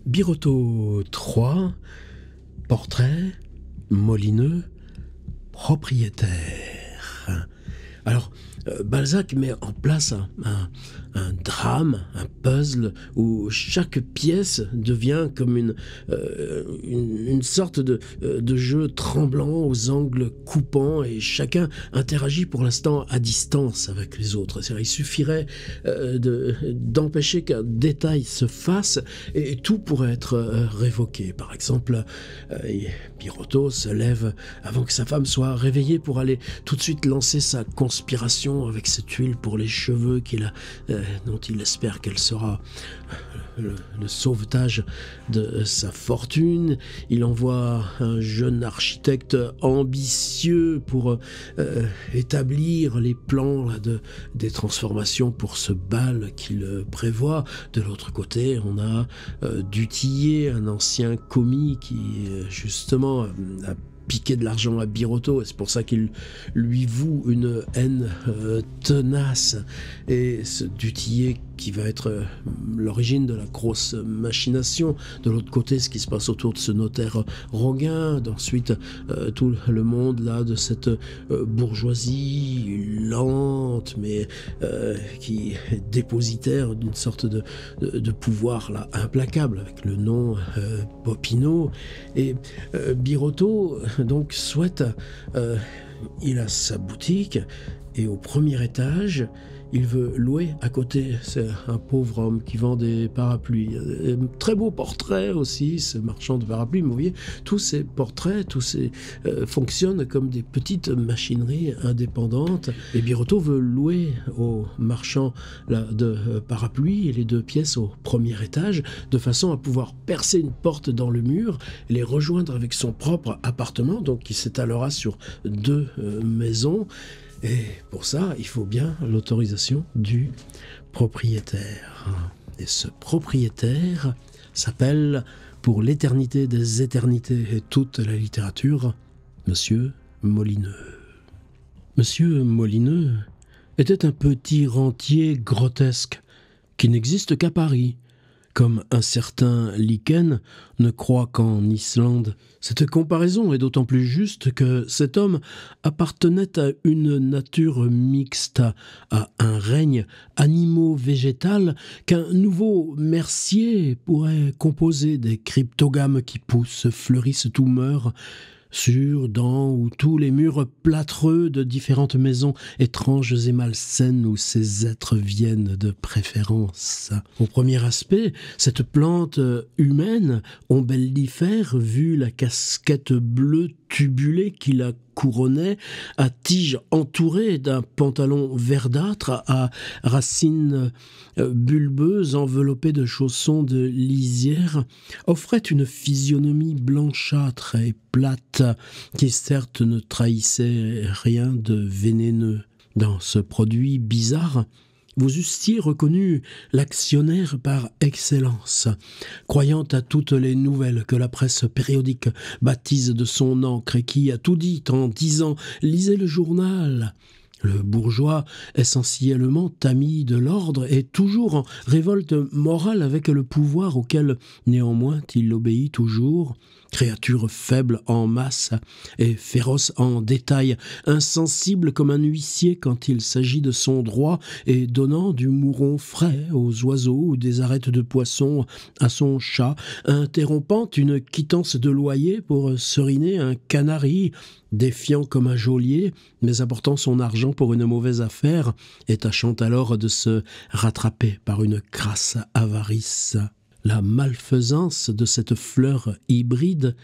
Birotteau 3, portrait, molineux, propriétaire. Alors, Balzac met en place un drame, un puzzle, où chaque pièce devient comme une sorte de jeu tremblant aux angles coupants, et chacun interagit pour l'instant à distance avec les autres. C'est-à-dire, il suffirait d'empêcher qu'un détail se fasse et tout pourrait être révoqué. Par exemple, Birotteau se lève avant que sa femme soit réveillée pour aller tout de suite lancer sa conspiration avec cette huile pour les cheveux dont il espère qu'elle sera le sauvetage de sa fortune. Il envoie un jeune architecte ambitieux pour établir les plans des transformations pour ce bal qu'il prévoit. De l'autre côté, on a du Tillet, un ancien commis qui justement a piquer de l'argent à Birotteau, et c'est pour ça qu'il lui voue une haine tenace. Et ce du Tillet qui va être l'origine de la grosse machination. De l'autre côté, ce qui se passe autour de ce notaire Roguin. Ensuite, tout le monde là de cette bourgeoisie lente, mais qui est dépositaire d'une sorte de pouvoir là implacable, avec le nom Popinot. Et Birotteau donc souhaite, il a sa boutique, et au premier étage il veut louer à côté. C'est un pauvre homme qui vend des parapluies. Très beau portrait aussi, ce marchand de parapluies. Mais vous voyez, tous ces portraits, fonctionnent comme des petites machineries indépendantes. Et Birotteau veut louer au marchand de parapluies les deux pièces au premier étage, de façon à pouvoir percer une porte dans le mur, les rejoindre avec son propre appartement, donc qui s'étalera sur deux maisons. Et pour ça, il faut bien l'autorisation du propriétaire. Et ce propriétaire s'appelle, pour l'éternité des éternités et toute la littérature, Monsieur Molineux. Monsieur Molineux était un petit rentier grotesque qui n'existe qu'à Paris, comme un certain Lichen ne croit qu'en Islande. Cette comparaison est d'autant plus juste que cet homme appartenait à une nature mixte, à un règne animaux-végétal qu'un nouveau Mercier pourrait composer des cryptogames qui poussent, fleurissent ou meurent, dans ou tous les murs plâtreux de différentes maisons étranges et malsaines où ces êtres viennent de préférence. Au premier aspect, cette plante humaine ombellifère, vu la casquette bleue tubulée qui la couronnait, à tige entourée d'un pantalon verdâtre, à racines bulbeuses enveloppées de chaussons de lisière, offrait une physionomie blanchâtre et plate qui certes ne trahissait rien de vénéneux. Dans ce produit bizarre, vous eussiez reconnu l'actionnaire par excellence, croyant à toutes les nouvelles que la presse périodique baptise de son encre et qui a tout dit en disant « lisez le journal ». Le bourgeois, essentiellement ami de l'ordre, est toujours en révolte morale avec le pouvoir auquel, néanmoins, il obéit toujours. Créature faible en masse et féroce en détail, insensible comme un huissier quand il s'agit de son droit et donnant du mouron frais aux oiseaux ou des arêtes de poisson à son chat, interrompant une quittance de loyer pour seriner un canari, défiant comme un geôlier, mais apportant son argent pour une mauvaise affaire et tâchant alors de se rattraper par une crasse avarice. La malfaisance de cette fleur hybride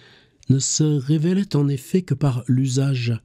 ne se révélait en effet que par l'usage.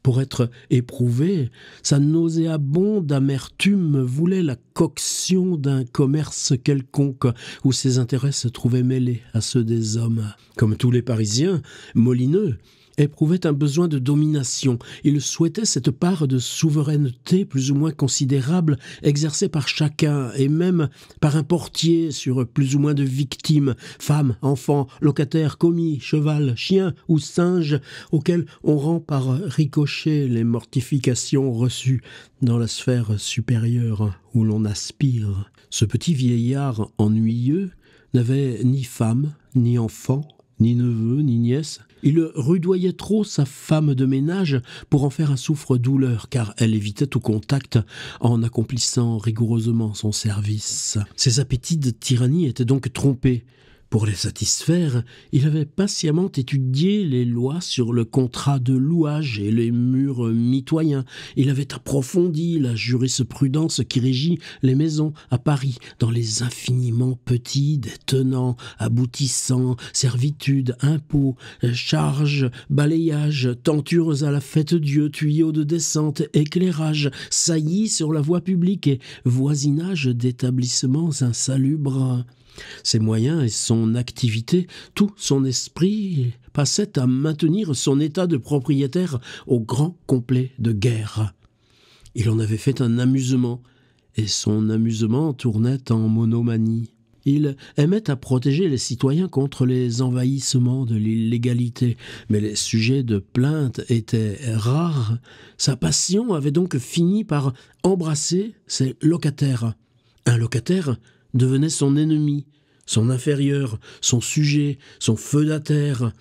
Pour être éprouvée, sa nauséabonde amertume voulait la coction d'un commerce quelconque où ses intérêts se trouvaient mêlés à ceux des hommes. Comme tous les Parisiens, Molineux éprouvait un besoin de domination. Il souhaitait cette part de souveraineté plus ou moins considérable exercée par chacun, et même par un portier sur plus ou moins de victimes, femmes, enfants, locataires, commis, cheval, chien ou singe, auxquels on rend par ricochet les mortifications reçues dans la sphère supérieure où l'on aspire. Ce petit vieillard ennuyeux n'avait ni femme, ni enfant, ni neveu, ni nièce. Il rudoyait trop sa femme de ménage pour en faire un souffre-douleur, car elle évitait tout contact en accomplissant rigoureusement son service. Ses appétits de tyrannie étaient donc trompés. Pour les satisfaire, il avait patiemment étudié les lois sur le contrat de louage et les murs mitoyens. Il avait approfondi la jurisprudence qui régit les maisons à Paris, dans les infiniment petits des tenants, aboutissants, servitudes, impôts, charges, balayages, tentures à la fête-Dieu, tuyaux de descente, éclairage, saillies sur la voie publique et voisinage d'établissements insalubres. Ses moyens et son activité, tout son esprit passaient à maintenir son état de propriétaire au grand complet de guerre. Il en avait fait un amusement, et son amusement tournait en monomanie. Il aimait à protéger les citoyens contre les envahissements de l'illégalité, mais les sujets de plainte étaient rares. Sa passion avait donc fini par embrasser ses locataires. Un locataire devenait son ennemi, son inférieur, son sujet, son feudataire.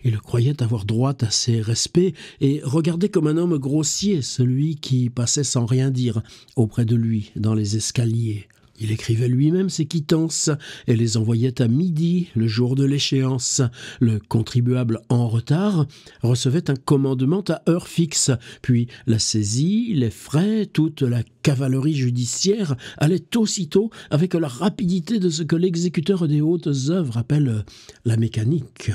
Il croyait avoir droit à ses respects et regardait comme un homme grossier celui qui passait sans rien dire auprès de lui dans les escaliers. Il écrivait lui-même ses quittances et les envoyait à midi, le jour de l'échéance. Le contribuable en retard recevait un commandement à heure fixe, puis la saisie, les frais, toute la cavalerie judiciaire allait aussitôt avec la rapidité de ce que l'exécuteur des hautes œuvres appelle la mécanique.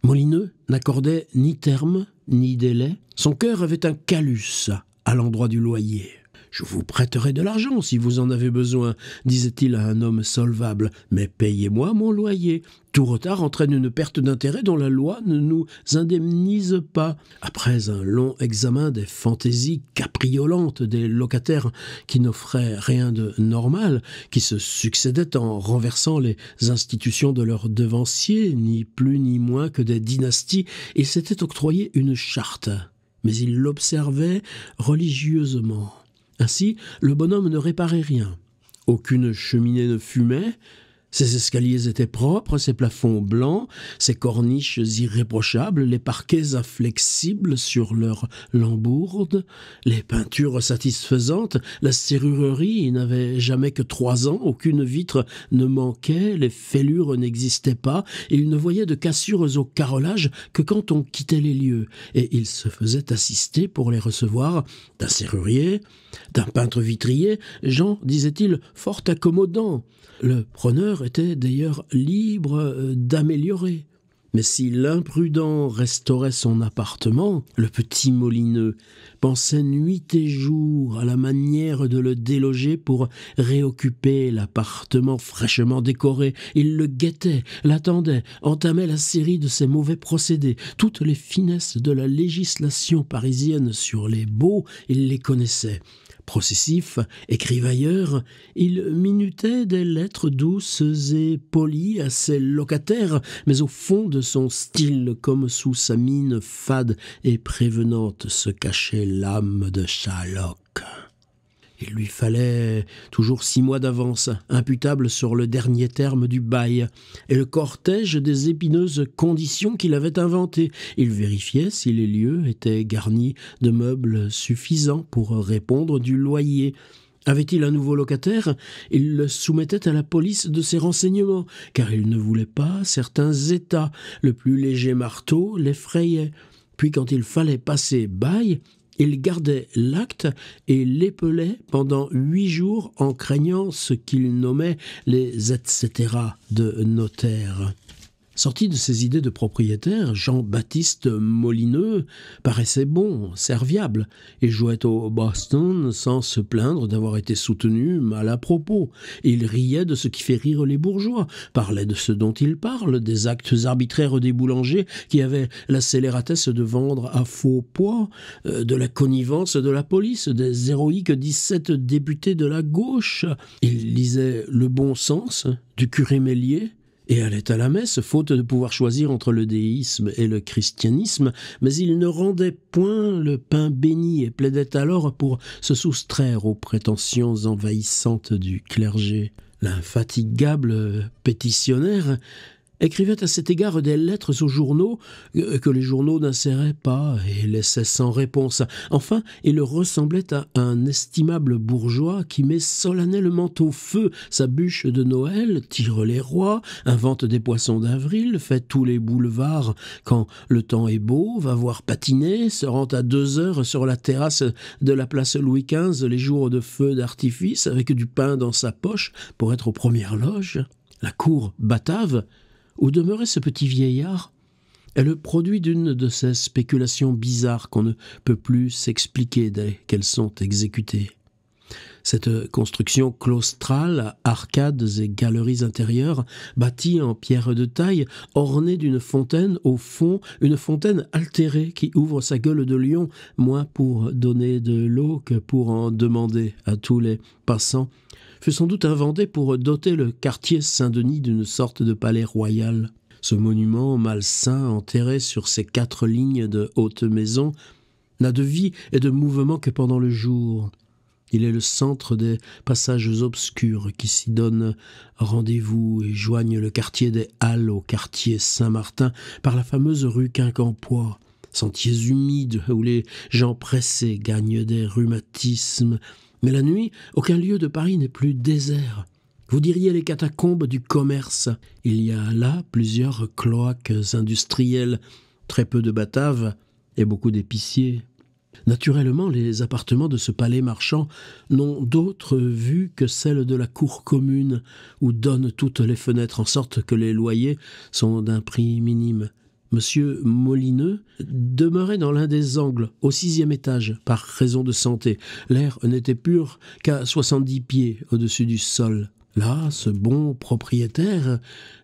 Molineux n'accordait ni terme, ni délai. Son cœur avait un calus à l'endroit du loyer. « Je vous prêterai de l'argent si vous en avez besoin, disait-il à un homme solvable, mais payez-moi mon loyer. Tout retard entraîne une perte d'intérêt dont la loi ne nous indemnise pas. » Après un long examen des fantaisies capriolantes des locataires qui n'offraient rien de normal, qui se succédaient en renversant les institutions de leurs devanciers, ni plus ni moins que des dynasties, il s'était octroyé une charte, mais il l'observait religieusement. Ainsi, le bonhomme ne réparait rien. Aucune cheminée ne fumait, ses escaliers étaient propres, ses plafonds blancs, ses corniches irréprochables, les parquets inflexibles sur leurs lambourdes, les peintures satisfaisantes, la serrurerie n'avait jamais que 3 ans, aucune vitre ne manquait, les fêlures n'existaient pas, et il ne voyait de cassures au carrelage que quand on quittait les lieux, et il se faisait assister pour les recevoir d'un serrurier, d'un peintre vitrier, gens, disait-il, fort accommodants. Le preneur était d'ailleurs libre d'améliorer. Mais si l'imprudent restaurait son appartement, le petit Molineux pensait nuit et jour à la manière de le déloger pour réoccuper l'appartement fraîchement décoré. Il le guettait, l'attendait, entamait la série de ses mauvais procédés. Toutes les finesses de la législation parisienne sur les baux, il les connaissait. Processif, écrivailleur, il minutait des lettres douces et polies à ses locataires, mais au fond de son style, comme sous sa mine fade et prévenante, se cachait l'âme de Sherlock. Il lui fallait toujours 6 mois d'avance, imputable sur le dernier terme du bail, et le cortège des épineuses conditions qu'il avait inventées. Il vérifiait si les lieux étaient garnis de meubles suffisants pour répondre du loyer. Avait-il un nouveau locataire? Il le soumettait à la police de ses renseignements, car il ne voulait pas certains états. Le plus léger marteau l'effrayait. Puis quand il fallait passer bail, il gardait l'acte et l'épelait pendant 8 jours en craignant ce qu'il nommait les etc. de notaire. Sorti de ses idées de propriétaire, Jean-Baptiste Molineux paraissait bon, serviable. Il jouait au Boston sans se plaindre d'avoir été soutenu mal à propos. Il riait de ce qui fait rire les bourgeois, parlait de ce dont il parle, des actes arbitraires des boulangers qui avaient la scélératesse de vendre à faux poids, de la connivence de la police, des héroïques 17 députés de la gauche. Il lisait Le Bon Sens du curé Mélier, et allait à la messe, faute de pouvoir choisir entre le déisme et le christianisme, mais il ne rendait point le pain béni et plaidait alors pour se soustraire aux prétentions envahissantes du clergé. L'infatigable pétitionnaire écrivait à cet égard des lettres aux journaux que les journaux n'inséraient pas et laissaient sans réponse. Enfin, il ressemblait à un estimable bourgeois qui met solennellement au feu sa bûche de Noël, tire les rois, invente des poissons d'avril, fait tous les boulevards quand le temps est beau, va voir patiner, se rend à 2 heures sur la terrasse de la place Louis XV les jours de feu d'artifice avec du pain dans sa poche pour être aux premières loges. La cour batave où demeurait ce petit vieillard est le produit d'une de ces spéculations bizarres qu'on ne peut plus s'expliquer dès qu'elles sont exécutées. Cette construction claustrale, arcades et galeries intérieures, bâtie en pierre de taille, ornée d'une fontaine, au fond, une fontaine altérée qui ouvre sa gueule de lion, moins pour donner de l'eau que pour en demander à tous les passants, fut sans doute inventée pour doter le quartier Saint-Denis d'une sorte de palais royal. Ce monument malsain, enterré sur ses 4 lignes de haute maison, n'a de vie et de mouvement que pendant le jour. Il est le centre des passages obscurs qui s'y donnent rendez-vous et joignent le quartier des Halles au quartier Saint-Martin par la fameuse rue Quincampoix. Sentiers humides où les gens pressés gagnent des rhumatismes. Mais la nuit, aucun lieu de Paris n'est plus désert. Vous diriez les catacombes du commerce. Il y a là plusieurs cloaques industrielles, très peu de bataves et beaucoup d'épiciers. Naturellement, les appartements de ce palais marchand n'ont d'autre vue que celle de la cour commune, où donnent toutes les fenêtres, en sorte que les loyers sont d'un prix minime. Monsieur Molineux demeurait dans l'un des angles, au 6e étage, par raison de santé. L'air n'était pur qu'à 70 pieds au-dessus du sol. Là, ce bon propriétaire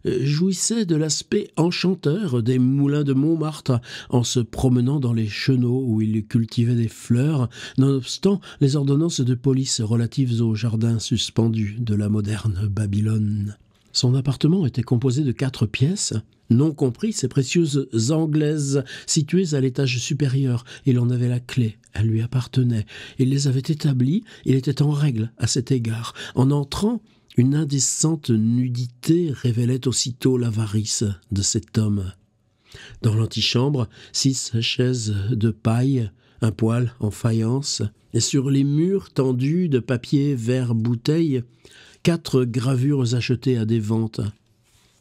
jouissait de l'aspect enchanteur des moulins de Montmartre en se promenant dans les chenaux où il cultivait des fleurs, nonobstant les ordonnances de police relatives aux jardins suspendus de la moderne Babylone. Son appartement était composé de 4 pièces, non compris ces précieuses anglaises situées à l'étage supérieur. Il en avait la clé, elle lui appartenait. Il les avait établies, il était en règle à cet égard. En entrant, une indécente nudité révélait aussitôt l'avarice de cet homme. Dans l'antichambre, 6 chaises de paille, un poêle en faïence, et sur les murs tendus de papier vert bouteille, 4 gravures achetées à des ventes.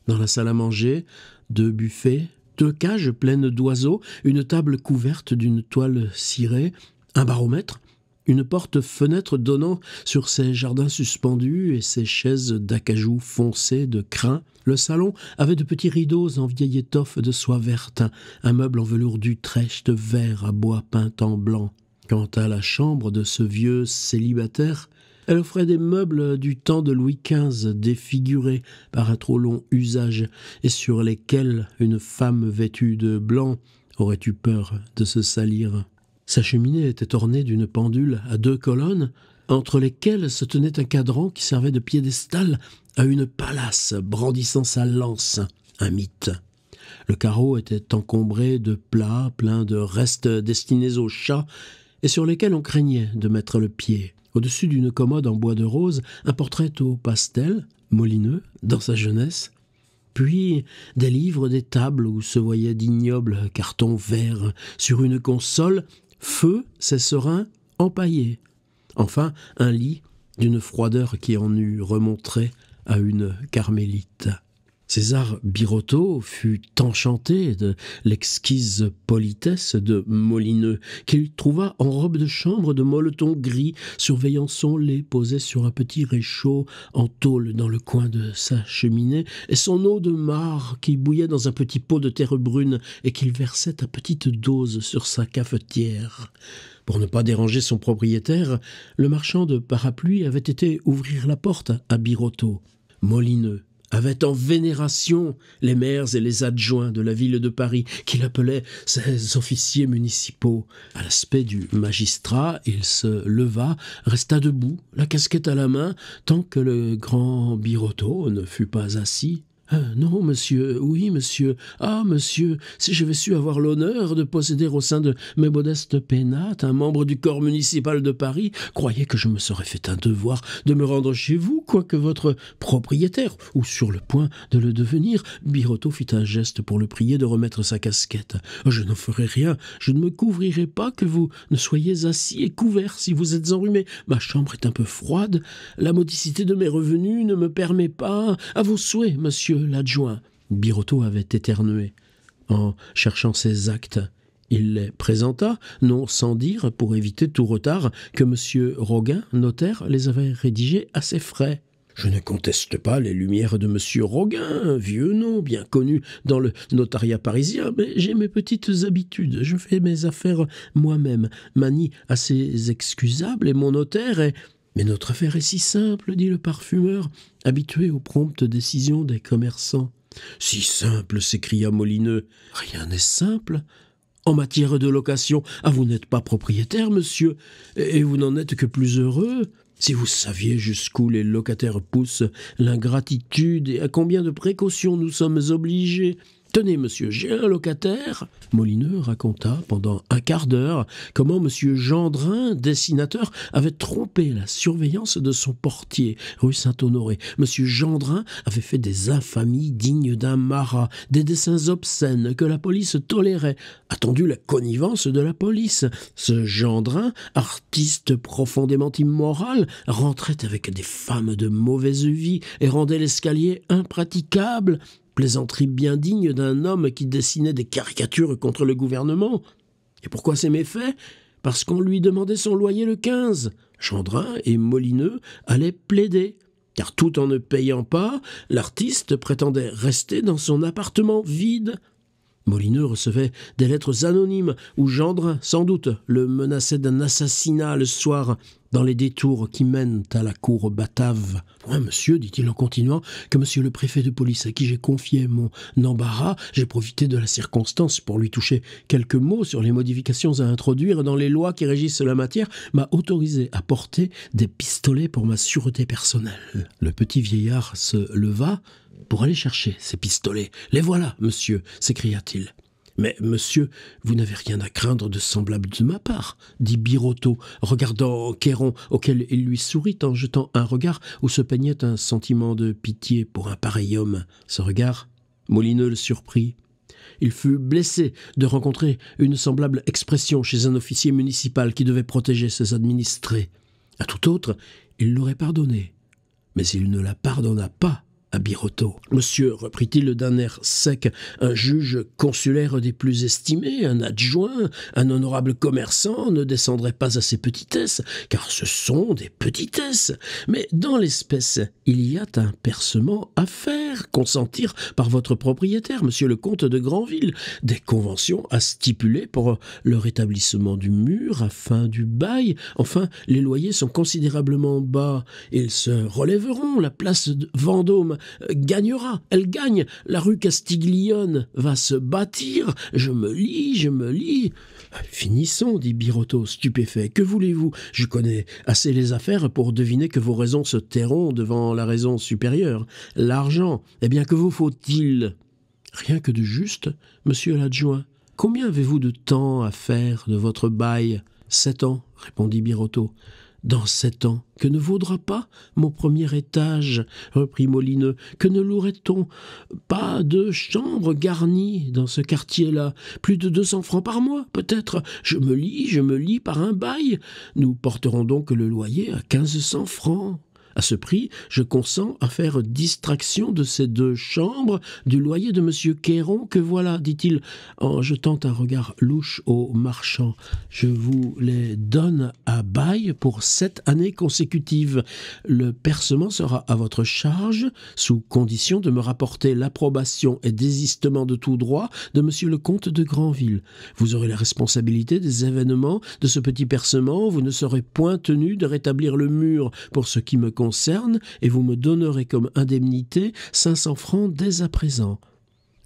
Dans la salle à manger, 2 buffets, 2 cages pleines d'oiseaux, une table couverte d'une toile cirée, un baromètre, une porte-fenêtre donnant sur ces jardins suspendus et ces chaises d'acajou foncé de crin. Le salon avait de petits rideaux en vieille étoffe de soie verte, un meuble en velours d'Utrecht vert à bois peint en blanc. Quant à la chambre de ce vieux célibataire, elle offrait des meubles du temps de Louis XV défigurés par un trop long usage et sur lesquels une femme vêtue de blanc aurait eu peur de se salir. Sa cheminée était ornée d'une pendule à 2 colonnes, entre lesquelles se tenait un cadran qui servait de piédestal à une pallas brandissant sa lance, un mythe. Le carreau était encombré de plats pleins de restes destinés aux chats et sur lesquels on craignait de mettre le pied. Au-dessus d'une commode en bois de rose, un portrait au pastel, Molineux, dans sa jeunesse, puis des livres, des tables où se voyaient d'ignobles cartons verts. Sur une console, feu, ses serins empaillés. Enfin, un lit d'une froideur qui en eût remontré à une carmélite. César Birotteau fut enchanté de l'exquise politesse de Molineux, qu'il trouva en robe de chambre de molleton gris, surveillant son lait posé sur un petit réchaud en tôle dans le coin de sa cheminée, et son eau de marc qui bouillait dans un petit pot de terre brune et qu'il versait à petite dose sur sa cafetière. Pour ne pas déranger son propriétaire, le marchand de parapluies avait été ouvrir la porte à Birotteau. Molineux avait en vénération les maires et les adjoints de la ville de Paris, qu'il appelait ses officiers municipaux. À l'aspect du magistrat, il se leva, resta debout, la casquette à la main, tant que le grand Birotteau ne fut pas assis. Non, monsieur, oui, monsieur. Ah, monsieur, si j'avais su avoir l'honneur de posséder au sein de mes modestes pénates un membre du corps municipal de Paris, croyez que je me serais fait un devoir de me rendre chez vous, quoique votre propriétaire, ou sur le point de le devenir. » Birotteau fit un geste pour le prier de remettre sa casquette. « Je n'en ferai rien, je ne me couvrirai pas que vous ne soyez assis et couvert si vous êtes enrhumé. Ma chambre est un peu froide, la modicité de mes revenus ne me permet pas. À vos souhaits, monsieur l'adjoint. » Birotteau avait éternué. En cherchant ses actes, il les présenta, non sans dire, pour éviter tout retard, que M. Roguin, notaire, les avait rédigés à ses frais. « Je ne conteste pas les lumières de M. Roguin, vieux nom bien connu dans le notariat parisien, mais j'ai mes petites habitudes, je fais mes affaires moi-même, manie assez excusable, et mon notaire est... » « Mais notre affaire est si simple, dit le parfumeur, habitué aux promptes décisions des commerçants. »« Si simple, s'écria Molineux. »« Rien n'est simple. En matière de location, vous n'êtes pas propriétaire, monsieur, et vous n'en êtes que plus heureux. Si vous saviez jusqu'où les locataires poussent l'ingratitude et à combien de précautions nous sommes obligés. Tenez, monsieur, j'ai un locataire. » Molineux raconta pendant un quart d'heure comment monsieur Gendrin, dessinateur, avait trompé la surveillance de son portier, rue Saint-Honoré. Monsieur Gendrin avait fait des infamies dignes d'un marat, des dessins obscènes que la police tolérait. Attendu la connivence de la police, ce Gendrin, artiste profondément immoral, rentrait avec des femmes de mauvaise vie et rendait l'escalier impraticable. Plaisanterie bien digne d'un homme qui dessinait des caricatures contre le gouvernement. Et pourquoi ces méfaits ? Parce qu'on lui demandait son loyer le 15. Gendrin et Molineux allaient plaider, car tout en ne payant pas, l'artiste prétendait rester dans son appartement vide. Molineux recevait des lettres anonymes où Gendrin, sans doute, le menaçait d'un assassinat le soir dans les détours qui mènent à la cour batave. « Ouais, monsieur, dit-il en continuant, que monsieur le préfet de police à qui j'ai confié mon embarras, j'ai profité de la circonstance pour lui toucher quelques mots sur les modifications à introduire dans les lois qui régissent la matière, m'a autorisé à porter des pistolets pour ma sûreté personnelle. » Le petit vieillard se leva pour aller chercher ses pistolets. « Les voilà, monsieur !» s'écria-t-il. « Mais, monsieur, vous n'avez rien à craindre de semblable de ma part, » dit Birotteau, regardant Cayron, auquel il lui sourit en jetant un regard où se peignait un sentiment de pitié pour un pareil homme. Ce regard, Molineux le surprit. Il fut blessé de rencontrer une semblable expression chez un officier municipal qui devait protéger ses administrés. À tout autre, il l'aurait pardonné, mais il ne la pardonna pas à Birotteau. « Monsieur, reprit-il d'un air sec, un juge consulaire des plus estimés, un adjoint, un honorable commerçant ne descendrait pas à ces petitesses, car ce sont des petitesses. Mais dans l'espèce, il y a un percement à faire, consentir par votre propriétaire, monsieur le comte de Granville, des conventions à stipuler pour le rétablissement du mur, à fin du bail. Enfin, les loyers sont considérablement bas. Ils se relèveront, la place de Vendôme gagnera, elle gagne, la rue Castiglione va se bâtir, je me lis. Finissons, dit Birotteau, stupéfait. Que voulez-vous ? Je connais assez les affaires pour deviner que vos raisons se tairont devant la raison supérieure. L'argent, eh bien, que vous faut-il ? Rien que de juste, monsieur l'adjoint. Combien avez-vous de temps à faire de votre bail ? 7 ans, répondit Birotteau. Dans 7 ans, que ne vaudra pas mon premier étage, reprit Molineux, que ne louerait-on pas de chambres garnies dans ce quartier-là, plus de 200 francs par mois, peut-être. Je me lis par un bail. Nous porterons donc le loyer à 1500 francs. À ce prix, je consens à faire distraction de ces 2 chambres du loyer de monsieur Cayron, que voilà, dit-il, en jetant un regard louche au marchand. Je vous les donne à bail pour 7 années consécutives. Le percement sera à votre charge, sous condition de me rapporter l'approbation et désistement de tout droit de monsieur le comte de Granville. Vous aurez la responsabilité des événements de ce petit percement, vous ne serez point tenu de rétablir le mur pour ce qui me concerne, et vous me donnerez comme indemnité 500 francs dès à présent.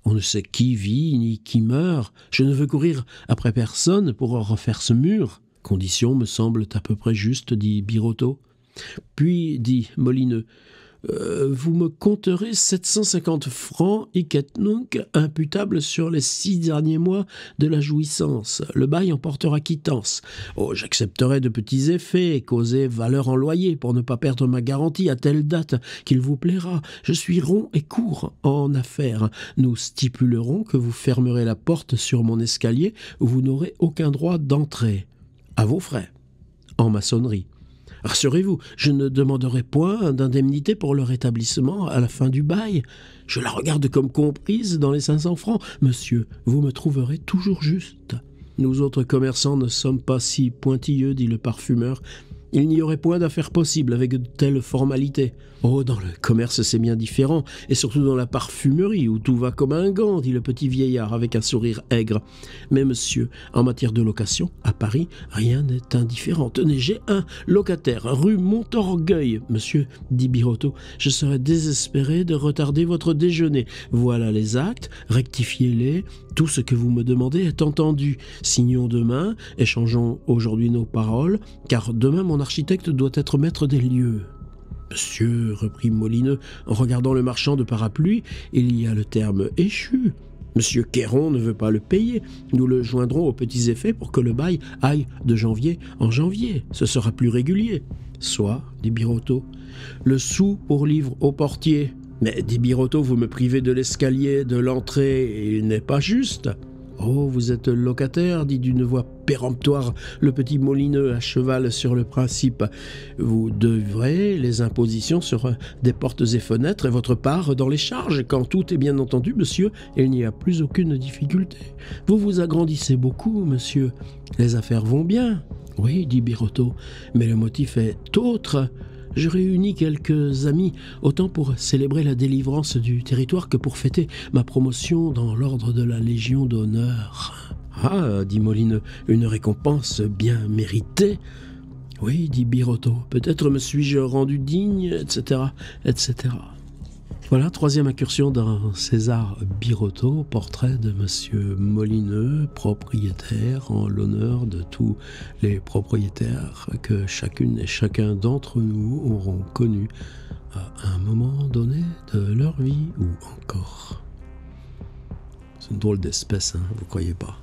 On ne sait qui vit ni qui meurt. Je ne veux courir après personne pour refaire ce mur. Conditions me semblent à peu près justes, dit Birotteau. Puis, dit Molineux, vous me compterez 750 francs hic nunc imputables sur les 6 derniers mois de la jouissance. Le bail en portera quittance. Oh, j'accepterai de petits effets, causés valeur en loyer, pour ne pas perdre ma garantie à telle date qu'il vous plaira. Je suis rond et court en affaires. Nous stipulerons que vous fermerez la porte sur mon escalier, où vous n'aurez aucun droit d'entrée. À vos frais. En maçonnerie. Rassurez-vous, je ne demanderai point d'indemnité pour le rétablissement à la fin du bail. Je la regarde comme comprise dans les 500 francs. Monsieur, vous me trouverez toujours juste. Nous autres commerçants ne sommes pas si pointilleux, dit le parfumeur. Il n'y aurait point d'affaire possible avec de telles formalités. Oh, dans le commerce, c'est bien différent, et surtout dans la parfumerie, où tout va comme un gant, dit le petit vieillard avec un sourire aigre. Mais monsieur, en matière de location, à Paris, rien n'est indifférent. Tenez, j'ai un locataire, rue Montorgueil. Monsieur, dit Birotteau, je serais désespéré de retarder votre déjeuner. Voilà les actes, rectifiez-les. Tout ce que vous me demandez est entendu. Signons demain, échangeons aujourd'hui nos paroles, car demain mon architecte doit être maître des lieux. Monsieur, reprit Molineux, en regardant le marchand de parapluies, il y a le terme échu. Monsieur Queyron ne veut pas le payer. Nous le joindrons aux petits effets pour que le bail aille de janvier en janvier. Ce sera plus régulier. Soit, dit Birotteau. Le sou pour livre au portier. Mais, dit Birotteau, vous me privez de l'escalier, de l'entrée, et il n'est pas juste. Oh, vous êtes locataire, dit d'une voix péremptoire le petit Molineux à cheval sur le principe. Vous devrez les impositions sur des portes et fenêtres et votre part dans les charges. Quand tout est bien entendu, monsieur, il n'y a plus aucune difficulté. Vous vous agrandissez beaucoup, monsieur. Les affaires vont bien. Oui, dit Birotteau, mais le motif est autre. Je réunis quelques amis, autant pour célébrer la délivrance du territoire que pour fêter ma promotion dans l'ordre de la Légion d'honneur. Ah, dit Molineux, une récompense bien méritée. Oui, dit Birotteau, peut-être me suis-je rendu digne, etc., etc. Voilà, troisième incursion dans César Birotteau, portrait de Monsieur Molineux, propriétaire, en l'honneur de tous les propriétaires que chacune et chacun d'entre nous auront connus à un moment donné de leur vie ou encore. C'est une drôle d'espèce, hein, vous croyez pas?